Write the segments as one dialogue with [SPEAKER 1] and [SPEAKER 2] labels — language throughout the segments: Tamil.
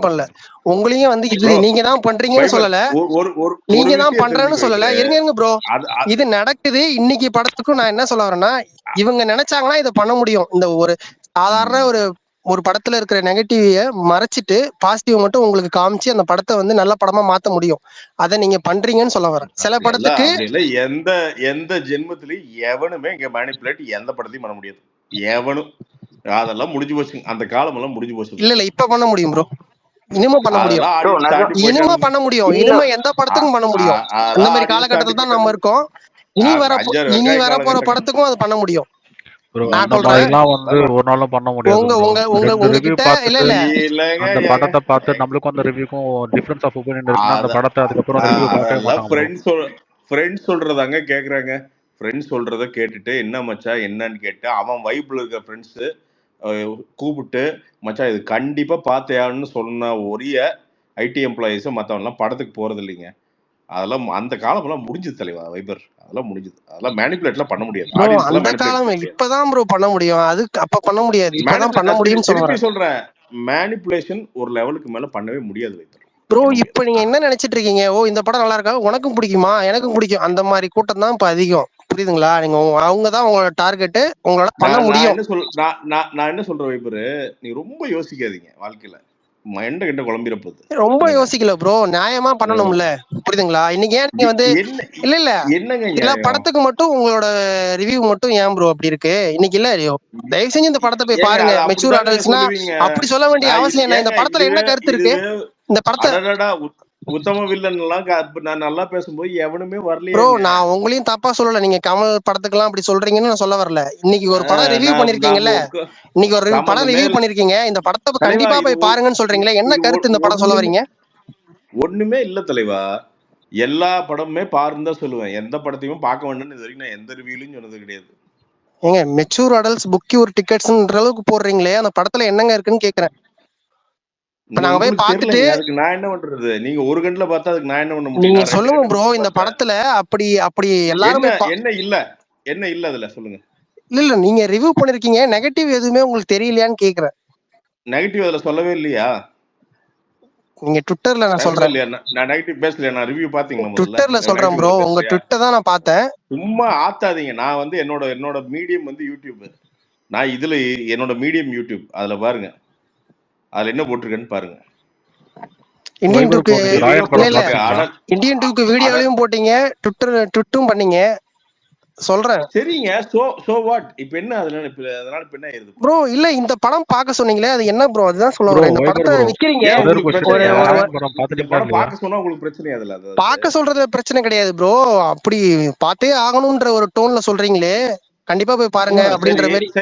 [SPEAKER 1] பண்ணல. உங்களையும் வந்து இது
[SPEAKER 2] ப்ரோ
[SPEAKER 1] நீங்க தான் பண்றீங்கன்னு
[SPEAKER 2] வைபர்
[SPEAKER 1] சொல்லல,
[SPEAKER 2] ஒரு ஒரு ஒரு
[SPEAKER 1] நீங்க தான்
[SPEAKER 2] விஷயம்
[SPEAKER 1] பண்றேன்னு
[SPEAKER 2] தெரிஞ்சுக்க
[SPEAKER 1] சொல்லல.
[SPEAKER 2] வைபர்.
[SPEAKER 1] இருங்க ப்ரோ,
[SPEAKER 2] அது அது-
[SPEAKER 1] இது நடக்குது இன்னைக்கு படத்துக்கும். நான் என்ன சொல்ல வரேன்னா, இவங்க நினைச்சாங்கன்னா இதை பண்ண முடியும். இந்த ஒரு சாதாரண ஒரு ஒரு படத்துல இருக்கிற நெகட்டிவிய மறைச்சிட்டு பாசிட்டிவ் மட்டும் உங்களுக்கு காமிச்சு அந்த படத்தை வந்து நல்ல படமா மாத்த முடியும். அதை நீங்க பண்றீங்கன்னு சொல்ல வரேன். சில
[SPEAKER 2] அப்படி எல்லாம்
[SPEAKER 1] படத்துக்கு
[SPEAKER 2] அப்படி எல்லாம் எந்த எந்த ஜென்மத்திலயும் எவனுமே இங்க மேனிப்புலேட் எந்த படத்தையும் பண்ண முடியாது. எவனும் அதெல்லாம் முடிஞ்சு போச்சு. அந்த காலம் எல்லாம் முடிஞ்சு போச்சு.
[SPEAKER 1] இல்ல இப்ப பண்ண முடியும் ப்ரோ. இனிமே பண்ண முடியும்.
[SPEAKER 2] அதெல்லாம் ஆடியன்ஸ் தாண்டி
[SPEAKER 1] இனிமே
[SPEAKER 2] போயிட்டாங்க.
[SPEAKER 1] பண்ண முடியும். இனிமே எந்த படத்துக்கும் பண்ண முடியும். அந்த
[SPEAKER 2] அதெல்லாம்
[SPEAKER 1] மாதிரி
[SPEAKER 2] ஆடியன்ஸ் தாண்டி
[SPEAKER 1] காலகட்டத்துல தான் நம்ம
[SPEAKER 2] போயிட்டாங்க.
[SPEAKER 1] இருக்கோம். இனி
[SPEAKER 2] அஞ்சாறு
[SPEAKER 1] வரப்போற
[SPEAKER 2] காலகட்டம்
[SPEAKER 1] படத்துக்கும் அது பண்ண முடியும்.
[SPEAKER 3] ப்ரோ
[SPEAKER 1] நான்
[SPEAKER 3] அந்த
[SPEAKER 1] சொல்றேன்,
[SPEAKER 3] மாதிரிலாம் வந்து ஒரு நாளும் பண்ண முடியாது
[SPEAKER 1] உங்க
[SPEAKER 3] ப்ரோ.
[SPEAKER 1] உங்க உங்க
[SPEAKER 3] 2 ரிவ்யூ
[SPEAKER 1] உங்ககிட்ட இல்ல
[SPEAKER 3] பார்த்துட்டு
[SPEAKER 1] இல்ல
[SPEAKER 2] இல்லைங்க
[SPEAKER 3] அந்த
[SPEAKER 2] ஏங்க
[SPEAKER 3] படத்தை பார்த்து நம்மளுக்கும் அந்த ரிவ்யூக்கும் டிஃபரன்ஸ் ஆஃப் ஒப்பீனியன் இருக்குன்னா அந்த படத்தை அதுக்கப்புறம் அந்த ரிவ்யூ பார்க்கவே
[SPEAKER 2] அதெல்லாம்
[SPEAKER 3] மாட்டாங்க ப்ரோ.
[SPEAKER 2] ஃப்ரெண்ட்ஸ் சொல்றதாங்க கேக்குறாங்க. ஃப்ரெண்ட்ஸ் சொல்றத கேட்டுட்டு என்ன மச்சா என்னன்னு கேட்டு அவன் வைப்ல இருக்க ஃப்ரெண்ட்ஸ் கூப்பிட்டு மச்சா இது கண்டிப்பா பார்த்தேன்னு சொன்ன ஒரிய ஐடி எம்ப்ளாயிஸ் மத்தவன்லாம் படத்துக்கு போறது இல்லைங்க. அதெல்லாம் அந்த காலமெல்லாம் முடிஞ்சது தலைவா வைபர். அதெல்லாம் முடிஞ்சது. அதெல்லாம் மேனிபுலேட்லாம் பண்ண முடியாது.
[SPEAKER 1] ப்ரோ.
[SPEAKER 2] ஆடியன்ஸ் எல்லாம்
[SPEAKER 1] அந்த
[SPEAKER 2] மேனிபுலேட்
[SPEAKER 1] காலம்
[SPEAKER 2] பண்ண முடியாது.
[SPEAKER 1] இப்பதான் ப்ரோ பண்ண முடியும். அது அப்ப பண்ண முடியாது. இப்பதான் பண்ண முடியும்னு சொல்ல
[SPEAKER 2] திருப்பி
[SPEAKER 1] வரேன்
[SPEAKER 2] சொல்றேன், மேனிபுலேஷன் ஒரு லெவலுக்கு மேல பண்ணவே முடியாது வைபர்.
[SPEAKER 1] ப்ரோ.
[SPEAKER 2] பண்ண
[SPEAKER 1] இப்ப
[SPEAKER 2] முடியாது.
[SPEAKER 1] நீங்க என்ன நினைச்சிட்டு இருக்கீங்க? ஓ இந்த படம் நல்லா இருக்கா, உனக்கும் பிடிக்குமா, எனக்கும் பிடிக்கும், அந்த மாதிரி கூட்டம் தான் இப்ப அதிகம். புரியுதுங்களா? நீங்க அவங்கதான் உங்களோட டார்கெட். உங்களால பண்ண
[SPEAKER 2] நான்
[SPEAKER 1] முடியும்.
[SPEAKER 2] நான் என்ன சொல்றேன் வைபர், நீ ரொம்ப யோசிக்காதீங்க வாழ்க்கையில. மைண்ட கிட்ட குழம்பிட போகுது.
[SPEAKER 1] ரொம்ப
[SPEAKER 2] என்னங்க
[SPEAKER 1] யோசிக்கல ப்ரோ. நியாயமா பண்ணணும்ல. புரியுதுங்களா? இன்னைக்கு ஏன் நீங்க வந்து
[SPEAKER 2] என்ன
[SPEAKER 1] இல்ல
[SPEAKER 2] என்னங்க
[SPEAKER 1] சில
[SPEAKER 2] நியாயம்?
[SPEAKER 1] படத்துக்கு மட்டும் உங்களோட ரிவ்யூ மட்டும் ஏன் ப்ரோ அப்படி இருக்கு? இன்னைக்கு இல்ல தயவு செஞ்சு இந்த படத்தை போய்
[SPEAKER 2] ஏங்க
[SPEAKER 1] பாருங்க.
[SPEAKER 2] அது
[SPEAKER 1] மெச்சூர்
[SPEAKER 2] அப்படிதாங்க
[SPEAKER 1] அடல்ட்ஸ்னா
[SPEAKER 2] சொல்லுவீங்க.
[SPEAKER 1] அப்படி சொல்ல வேண்டிய
[SPEAKER 2] நான்
[SPEAKER 1] அவசியம் என்ன? இந்த
[SPEAKER 2] ஏங்க
[SPEAKER 1] படத்துல என்ன கருத்து இருக்கு? இந்த படத்தை
[SPEAKER 2] அடடடா உத்தம வில்லன் எல்லாம் நான் நல்லா பேசும்போது எவனுமே
[SPEAKER 1] ப்ரோ,
[SPEAKER 2] வரலையேங்க.
[SPEAKER 1] நான் உங்களையும் தப்பா சொல்லல. நீங்க கமல் படத்துக்கு அப்படி சொல்றீங்கன்னு நான் சொல்ல வரல. இன்னைக்கு ஒரு படம் ரிவ்யூ பண்ணிருக்கீங்கல்ல, இன்னைக்கு ஒரு படம் ரிவ்யூ பண்ணிருக்கீங்க, இந்த படத்தை கண்டிப்பா போய் பாருங்கன்னு சொல்றீங்களே, என்ன கருத்து இந்த படம் சொல்ல வரீங்க?
[SPEAKER 2] ஒண்ணுமே இல்ல தலைவா. எல்லா படமுமே பாருன்னு தான் சொல்லுவேன். எந்த படத்தையும் பார்க்க வேண்டாம்னு இது வரைக்கும் நான் எந்த ரிவ்யூலையும் சொன்னது கிடையாது.
[SPEAKER 1] ஏங்க மெச்சூர் அடல்ட்ஸ் புக் யூர் டிக்கெட்ஸ்ன்ற அளவுக்கு போடுறீங்களே, அந்த படத்துல என்னங்க இருக்குன்னு கேக்குறேன். நாங்க போய் பார்த்துட்டு
[SPEAKER 2] அதுக்கு நான் என்ன பண்றது? நீங்க ஒரு கண்ணுல பார்த்தா அதுக்கு நான் என்ன பண்ண முடியும்?
[SPEAKER 1] நீங்க
[SPEAKER 2] நான் 2
[SPEAKER 1] சொல்லுங்க
[SPEAKER 2] கண்ணு
[SPEAKER 1] ப்ரோ.
[SPEAKER 2] வச்சு
[SPEAKER 1] இந்த
[SPEAKER 2] பார்த்தேன்.
[SPEAKER 1] படத்துல அப்படி அப்படி எல்லாருமே
[SPEAKER 2] என்ன இல்ல என்ன இல்ல அதுல சொல்லுங்க.
[SPEAKER 1] இல்ல நீங்க ரிவ்யூ பண்ணிருக்கீங்க, நெகட்டிவ் எதுவுமே உங்களுக்கு தெரியலையான்னு கேக்குறேன்.
[SPEAKER 2] நெகட்டிவ் அதுல சொல்லவே இல்லையா?
[SPEAKER 1] நீங்க ட்விட்டர்ல நான் சொல்றேன்.
[SPEAKER 2] நான் நெகட்டிவ் பேசலையா? நான் ரிவ்யூ பாத்தீங்களா முதல்ல?
[SPEAKER 1] ட்விட்டர்ல சொல்றேன் ப்ரோ. உங்க ட்விட்டர் தான் நான் பார்த்தேன்.
[SPEAKER 2] சும்மா ஆத்தாதீங்க. நான் வந்து என்னோட மீடியம் வந்து யூடியூப். நான் இதுல என்னோட மீடியம் யூடியூப். அதுல பாருங்க. அதுல என்ன போட்டிருக்கேன்னு பாருங்க.
[SPEAKER 1] இந்தியன் டூக்கு
[SPEAKER 3] இந்தியன்
[SPEAKER 1] டூக்கு வீடியோலயும் போட்டீங்க, ட்விட்டும் பண்ணீங்க. சொல்றேன்
[SPEAKER 2] சரிங்க. So what? இப்போ என்ன அதனால இப்ப என்ன ஆயிருது
[SPEAKER 1] ப்ரோ? இல்ல இந்த படம் பார்க்க சொன்னீங்களே, அது என்ன ப்ரோ? அதுதான் சொல்ல வரேன். இந்த படத்தை விக்கிறீங்க.
[SPEAKER 2] படம் பார்க்க சொன்னா உங்களுக்கு பிரச்சனை அதுல?
[SPEAKER 1] பார்க்க சொல்றது பிரச்சனை கிடையாது ப்ரோ. அப்படி பார்த்தே ஆகணும்ன்ற ஒரு டோன்ல சொல்றீங்களே, கண்டிப்பா போய் பாருங்க அப்படின்ற மாதிரி.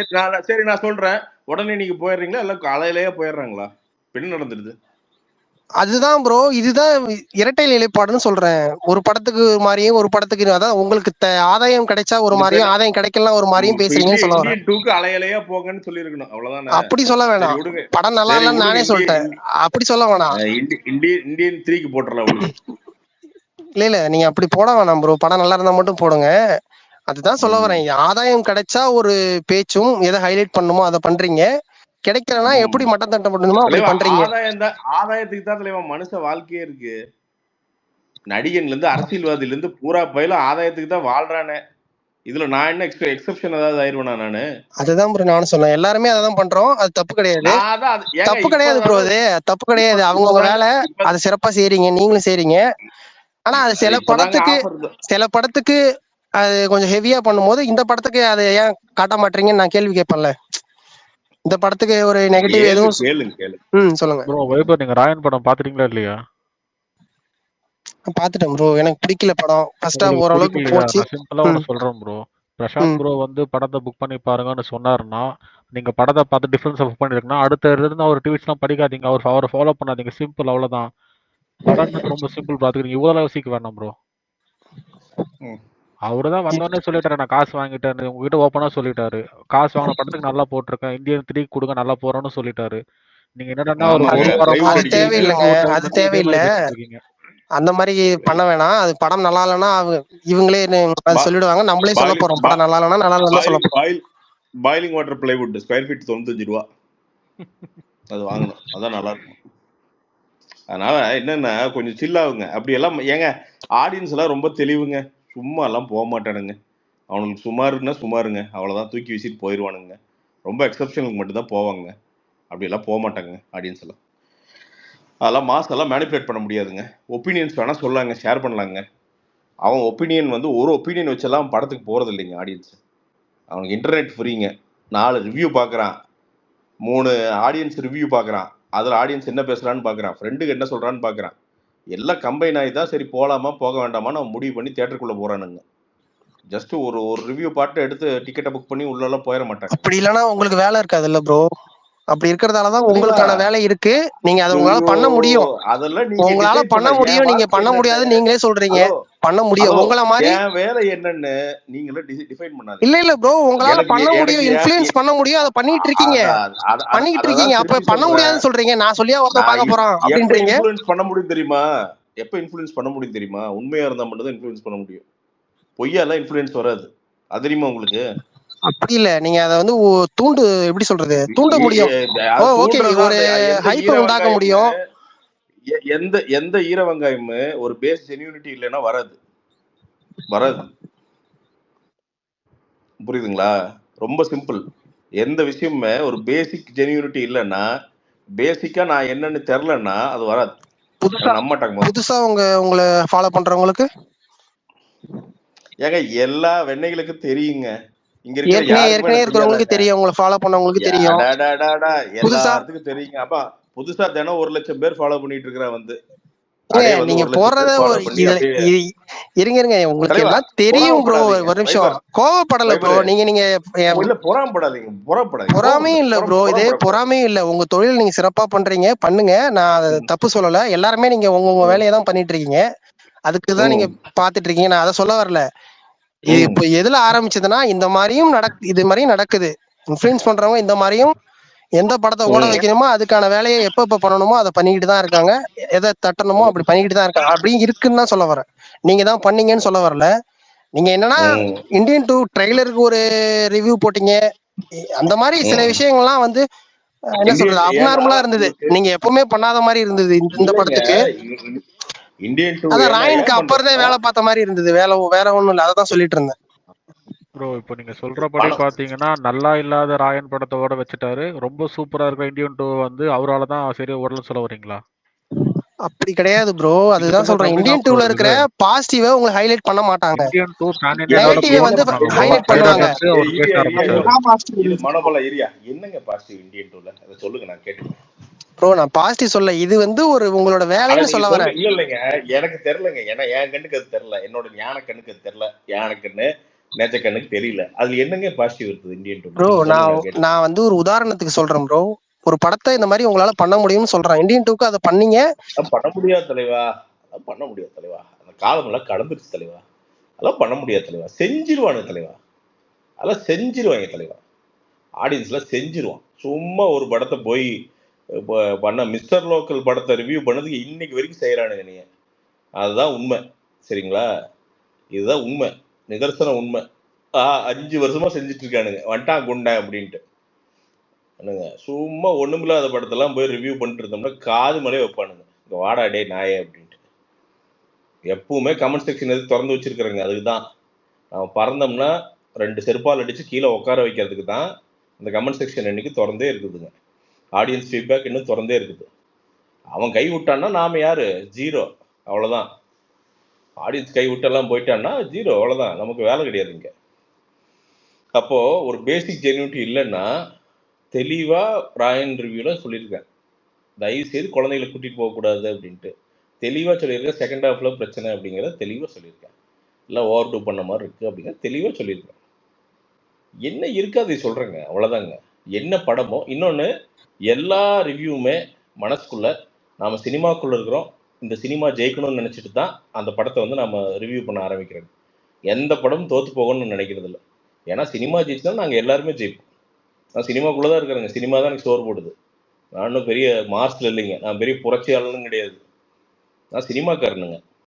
[SPEAKER 2] சரி நான் சொல்றேன். உடனே நீங்க போயிடுறீங்களா இல்ல காலையிலேயே போயிடுறாங்களா? என்ன நடந்துருது?
[SPEAKER 1] அதுதான் ப்ரோ. இதுதான் இரட்டை நிலைப்பாடுன்னு சொல்றேன். ஒரு படத்துக்கு ஒரு மாதிரியும் ஒரு படத்துக்கு, அதான் உங்களுக்கு ஆதாயம் கிடைச்சா ஒரு மாதிரியும், ஆதாயம் கிடைக்கலாம் ஒரு மாதிரியும் பேசுறீங்கன்னு சொல்ல வரேன்.
[SPEAKER 2] இந்தியன் டூக்கு அலையலையா போங்கன்னு சொல்லிருக்கணும். அவ்வளவுதானே?
[SPEAKER 1] அப்படி சொல்ல வேணாம். படம் நல்லா இல்லன்னு நானே சொல்லிட்டேன். அப்படி சொல்ல வேணாம்.
[SPEAKER 2] இந்தியன் 3க்கு போட்டுறலாம்.
[SPEAKER 1] இல்ல நீங்க அப்படி போட வேணாம் ப்ரோ. படம் நல்லா இருந்தா மட்டும் போடுங்க. அதுதான் சொல்ல வரேன். ஆதாயம் கிடைச்சா ஒரு பேச்சும் எதை ஹைலைட் பண்ணுமோ அதை பண்றீங்க. கிடைக்கலன்னா எப்படி மட்டம் தட்ட பண்ணணுமோ அப்படி பண்றீங்க.
[SPEAKER 2] ஆதாயத்துக்கு தான் தலைவா மனுஷ வாழ்க்கையே இருக்கு. நடிகன்ல இருந்து அரசியல்வாதில இருந்து பூரா பயில ஆதாயத்துக்கு தான் வாழ்றானே. இதுல நான் என்ன எக்ஸெப்ஷன் ஏதாவது ஆயிருவேனா நானு?
[SPEAKER 1] அதுதான் ப்ரோ நானும் சொன்னேன். எல்லாருமே அதான் பண்றோம். அது தப்பு கிடையாது. தப்பு கிடையாது ப்ரோ. அது தப்பு கிடையாது. அவங்க வேலை, அது சிறப்பா செய்றீங்க, நீங்களும் செய்றீங்க. ஆனா அது சில படத்துக்கு அது கொஞ்சம் ஹெவியா பண்ணும்போது இந்த படத்துக்கு அதை ஏன் காட்ட மாட்டீங்கன்னு நான் கேள்வி கேட்பேன்ல. இந்த படத்துக்கு ஒரு நெகட்டிவ் எதுவும் சொல்லுங்க
[SPEAKER 3] ப்ரோ. வைபர் நீங்க ராயன் படம் பாத்துட்டீங்களா இல்லையா?
[SPEAKER 1] பாத்துட்டேன் ப்ரோ. எனக்கு பிடிக்கல படம். ஃபர்ஸ்ட் ஹாஃப் ஓரளவுக்கு போச்சு.
[SPEAKER 3] நான் சிம்பிளா ஒன்னு சொல்றேன் ப்ரோ. பிரசாந்த் ப்ரோ வந்து படத்தை புக் பண்ணி பாருங்கன்னு சொன்னாருன்னா, நீங்க படத்தை பார்த்து டிஃபரன்ஸ் புக் பண்ணிருக்கீங்கன்னா அடுத்த இருந்து அவர் ட்வீட்ஸ்லாம் படிக்காதீங்க, அவரை ஃபாலோ பண்ணாதீங்க. சிம்பிள், அவ்வளவுதான். படம் ரொம்ப சிம்பிள். பாத்துக்கிறீங்க, இவ்வளவு யோசிக்க வேண்டாம் ப்ரோ. அவருதான் வந்தோடனே சொல்லிட்டாரு, நான் காசு வாங்கிட்டேன். உங்ககிட்ட ஓப்பனா சொல்லிட்டாரு, காசு வாங்கின படத்துக்கு நல்லா போட்டிருக்கேன், இந்தியன் 3 கொடுங்க நல்லா போறோம்னு சொல்லிட்டாரு. நீங்க என்னன்னா ஒரு வாரமா
[SPEAKER 1] அது தேவையில்லைங்க. அது தேவையில்லை. அந்த மாதிரி பண்ண வேணாம். அது படம் நல்லா இல்லைன்னா இவங்களே சொல்லிடுவாங்க. நம்மளே சொல்ல போறோம் படம் நல்லா இல்லைன்னா நல்லா இல்லைன்னா சொல்ல போறோம்.
[SPEAKER 2] Boiling water plywood square feet 95 ரூபா. அது வாங்கணும். அதான் நல்லா இருக்கும். அதனால என்னன்னா கொஞ்சம் சில்லாகுங்க. அப்படி எல்லாம் ஏங்க ஆடியன்ஸ் எல்லாம் ரொம்ப தெளிவுங்க. சும்மா எல்லாம் போக மாட்டானுங்க. அவனுக்கு சுமாருன்னா சுமாருங்க. அவ்வளவுதான், தூக்கி வீசிட்டு போயிடுவானுங்க. ரொம்ப எக்ஸப்ஷனுக்கு மட்டும் தான் போவாங்க. அப்படி எல்லாம் போக மாட்டாங்க ஆடியன்ஸ் எல்லாம். அதெல்லாம் மாஸ் எல்லாம் மேனிபுலேட் பண்ண முடியாதுங்க. ஒப்பீனியன்ஸ் வேணா சொல்லாங்க, ஷேர் பண்ணலாங்க. அவன் ஒப்பீனியன் வந்து ஒரு ஒப்பீனியன் வச்செல்லாம் படத்துக்கு போறது இல்லைங்க ஆடியன்ஸ். அவனுக்கு இன்டர்நெட் ஃப்ரீங்க. 4 ரிவ்யூ பார்க்குறான், 3 ஆடியன்ஸ் ரிவ்யூ பார்க்குறான், அதில் ஆடியன்ஸ் என்ன பேசுறான்னு பார்க்குறான், ஃப்ரெண்டுக்கு என்ன சொல்றான்னு பார்க்குறான். எல்லாம் கம்பைன் ஆகி தான் சரி போகலாமா போக வேண்டாமான்னு அவன் முடிவு பண்ணி தியேட்டருக்குள்ள போறானுங்க. ஜஸ்ட் ஒரு ரிவ்யூ பார்த்து எடுத்து டிக்கெட்டை புக் பண்ணி உள்ளெல்லாம் போயிட மாட்டாங்க.
[SPEAKER 1] அப்படி இல்லைன்னா உங்களுக்கு வேலை இருக்காது இல்ல ப்ரோ? அப்படி இருக்கிறதாலதான் உங்களுக்கான வேலை இருக்கு. நீங்க அதை உங்களால பண்ண முடியும்.
[SPEAKER 2] அதெல்லாம்
[SPEAKER 1] உங்களால பண்ண முடியும், நீங்க பண்ண முடியாது நீங்களே சொல்றீங்க. பண்ண முடியும். உங்களை மாதிரி
[SPEAKER 2] என் வேலை என்னன்னு நீங்களே டிஃபைன் பண்ணாதீங்க.
[SPEAKER 1] இல்ல இல்ல ப்ரோ, உங்களால பண்ண முடியும், இன்ஃப்ளூயன்ஸ் பண்ண முடியும். அதை பண்ணிட்டு இருக்கீங்க. அப்ப பண்ண முடியாதுன்னு சொல்றீங்க. நான் சொல்லியா ஒருத்த பார்க்க போறான் அப்படின்றீங்க.
[SPEAKER 2] இன்ஃப்ளூயன்ஸ் பண்ண முடியும் தெரியுமா? எப்ப இன்ஃப்ளூயன்ஸ் பண்ண முடியும் தெரியுமா? உண்மையா இருந்தா மட்டும் தான் இன்ஃப்ளூயன்ஸ் பண்ண முடியும். பொய்யாலாம் இன்ஃப்ளூயன்ஸ் வராது. அது தெரியுமா உங்களுக்கு?
[SPEAKER 1] அப்படி இல்ல, நீங்க அதை வந்து தூண்டு, எப்படி சொல்றது, தூண்ட முடியும். ஓகே, ஒரு ஹைப்பை உண்டாக்க முடியும்.
[SPEAKER 2] எந்த ஈர வெங்காயமே ஒரு பேஸ் ஜெனியூனிட்டி இல்லைன்னா வராது. புரியுதுங்களா? ரொம்ப சிம்பிள். எந்த விஷயமுமே ஒரு பேசிக் ஜெனியூனிட்டி இல்லைன்னா, பேசிக்கா நான் என்னன்னு தெரியலன்னா அது வராது.
[SPEAKER 1] புதுசா உங்களை ஃபாலோ பண்றவங்களுக்கு
[SPEAKER 2] ஏங்க எல்லா வெண்ணைகளுக்கும் தெரியுங்க. இங்க
[SPEAKER 1] ஏற்கனவே இருக்கிறவங்களுக்கு தெரியும், உங்களை ஃபாலோ பண்ணவங்களுக்கு தெரியும்.
[SPEAKER 2] எல்லாத்துக்கும் தெரியுங்க. அப்ப புதுசா தினம் 1 லட்சம் பேர் ஃபாலோ பண்ணிட்டு இருக்கிற வந்து
[SPEAKER 1] நீங்க போறத இருங்க, உங்களுக்கு எல்லாம் தெரியும் ப்ரோ. ஒரு நிமிஷம், கோவப்படல ப்ரோ. நீங்க பொறாமையும் இல்ல ப்ரோ. இதே பொறாமையும் இல்ல. உங்க தொழில் நீங்க சிறப்பா பண்றீங்க, பண்ணுங்க. நான் அதை தப்பு சொல்லல. எல்லாருமே நீங்க உங்க வேலையை தான் பண்ணிட்டு இருக்கீங்க. அதுக்குதான் நீங்க பாத்துட்டு இருக்கீங்க. நான் அதை சொல்ல வரல. இது இப்ப எதுல ஆரம்பிச்சதுன்னா, இந்த மாதிரியும் இது மாதிரியும் நடக்குது. இன்ஃப்ளூயன்ஸ் பண்றவங்க இந்த மாதிரியும் எந்த படத்தை ஓட வைக்கணுமோ அதுக்கான வேலையை எப்ப பண்ணணுமோ அதை பண்ணிக்கிட்டு தான் இருக்காங்க. எதை தட்டணுமோ அப்படி பண்ணிக்கிட்டு தான் இருக்காங்க. அப்படி இருக்குன்னு தான் சொல்ல வரேன். நீங்க தான் பண்ணீங்கன்னு சொல்ல வரல. நீங்க என்னன்னா, இந்தியன் 2 ட்ரெய்லருக்கு ஒரு ரிவ்யூ போட்டீங்க. அந்த மாதிரி சில விஷயங்கள்லாம் வந்து என்ன சொல்றது, அப்நார்மலா இருந்தது. நீங்க எப்பவுமே பண்ணாத மாதிரி இருந்தது இந்த படத்துக்கு. அதான் ராயனுக்கு அப்புறமே வேலை பார்த்த மாதிரி இருந்தது. வேற ஒண்ணும் இல்ல, அதான் சொல்லிட்டு இருந்தேன்
[SPEAKER 3] ப்ரோ. இப்போ நீங்க சொல்றபடி பாத்தீங்கன்னா, நல்லா இல்லாத ராயன் படத்தோட வச்சுட்டாரு. ரொம்ப சூப்பரா இருக்க இந்தியன் 2 வந்து அவரால் தான் சரி ஓடலன்னு சொல்ல வரீங்களா?
[SPEAKER 1] அப்படி கிடையாது ப்ரோ. அதுதான் சொல்றேன். இந்தியன் 2ல இருக்கிற பாசிட்டிவ உங்களுக்கு ஹைலைட் பண்ண மாட்டாங்க.
[SPEAKER 3] இந்தியன் 2
[SPEAKER 1] நெகட்டிவ் வந்து ஹைலைட் பண்ணுவாங்க.
[SPEAKER 2] மனபல ஏரியா என்னங்க பாசிட்டிவ் இந்தியன் 2ல அத சொல்லுங்க, நான் கேட்டுக்கிறேன்
[SPEAKER 1] ப்ரோ. நான் பாசிட்டிவ் சொல்ல, இது வந்து ஒரு உங்களோட வேலைன்னு சொல்ல வரேன்.
[SPEAKER 2] இல்ல இல்லங்க, எனக்கு தெரியலங்க. ஏன்னா என் கண்ணுக்கு அது தெரியல, என்னோட ஞான கண்ணுக்கு அது தெரியல, ஞான கண்ணு நேச்ச கண்ணுக்கு தெரியல. அதுல என்னங்க பாசிட்டிவ் இருக்குது இந்தியன் 2?
[SPEAKER 1] ப்ரோ, நான் வந்து ஒரு உதாரணத்துக்கு சொல்றேன் ப்ரோ. ஒரு படத்தை இந்த மாதிரி உங்களால பண்ண முடியும்னு சொல்றேன். இந்தியன் 2க்கு அதை பண்ணீங்க.
[SPEAKER 2] பண்ண முடியாது தலைவா, அதெல்லாம் பண்ண முடியாது தலைவா. அந்த காலம் எல்லாம் கடந்துருச்சு தலைவா. அதெல்லாம் பண்ண முடியாது தலைவா. செஞ்சிருவானுங்க தலைவா, அதெல்லாம் செஞ்சிருவாங்க தலைவா. ஆடியன்ஸ்ல செஞ்சிருவான். சும்மா ஒரு படத்தை போய் பண்ண மிஸ்டர் லோக்கல் படத்தை ரிவ்யூ பண்ணதுக்கு இன்னைக்கு வரைக்கும் செய்யறானுங்க. நீங்க அதுதான் உண்மை, சரிங்களா? இதுதான் உண்மை, நிதர்சன உண்மை. 5 வருஷமா செஞ்சுட்டு இருக்கானுங்க, வந்துட்டான் குண்டா அப்படின்ட்டு. என்னங்க சும்மா ஒண்ணுமில்லாத படத்தெல்லாம் போய் ரிவ்யூ பண்ணிட்டு இருந்தோம்னா காது மலையே வைப்பானுங்க, இங்க வாடா டே நாயே அப்படின்ட்டு. எப்பவுமே கமெண்ட் செக்ஷன் எது திறந்து வச்சிருக்கிறேங்க. அதுக்குதான் நம்ம பறந்தோம்னா 2 செருப்பால் அடிச்சு கீழே உட்கார வைக்கிறதுக்கு தான் இந்த கமெண்ட் செக்ஷன் இன்னைக்கு திறந்தே இருக்குதுங்க. ஆடியன்ஸ் ஃபீட்பேக் இன்னும் திறந்தே இருக்குது. அவன் கை விட்டான்னா நாம யாரு? ஜீரோ, அவ்வளவுதான். ஆடியன்ஸ் கை விட்டெல்லாம் போயிட்டான்னா ஜீரோ, அவ்வளவுதான். நமக்கு வேலை கிடையாது இங்க. அப்போ ஒரு பேசிக் ஜென்யூனிட்டி இல்லைன்னா தெளிவா ராயன் ரிவ்யூல சொல்லியிருக்கேன், தயவு செய்து குழந்தைகளை கூட்டிட்டு போகக்கூடாது அப்படின்ட்டு தெளிவா சொல்லியிருக்கேன். செகண்ட் ஹாஃப்ல பிரச்சனை அப்படிங்கிறத தெளிவா சொல்லியிருக்கேன். இல்லை ஓவர் டூ பண்ண மாதிரி இருக்கு அப்படிங்கிற தெளிவா சொல்லியிருக்கேன். என்ன இருக்கு அதை சொல்றேங்க, அவ்வளவுதாங்க. என்ன படமோ. இன்னொன்னு, எல்லா ரிவ்யூவுமே மனசுக்குள்ள நாம சினிமாக்குள்ள இருக்கிறோம், இந்த சினிமா ஜெயிக்கணும்னு நினைச்சிட்டு தான் அந்த படத்தை வந்து நம்ம ரிவ்யூ பண்ண ஆரம்பிக்கிறோம். எந்த படமும் தோத்து போகணும்னு நினைக்கிறது இல்லை. ஏன்னா சினிமா ஜெயிச்சுதான் நாங்கள் எல்லாருமே ஜெயிப்போம். நான் சினிமாக்குள்ளதான் இருக்கிறேங்க. சினிமா தான் எனக்கு சோறு போடுது. நான் இன்னும் பெரிய மாஸ்டர் இல்லைங்க, நான் பெரிய புரட்சியாளனும் கிடையாது. நான் சினிமாக்காரனுங்க.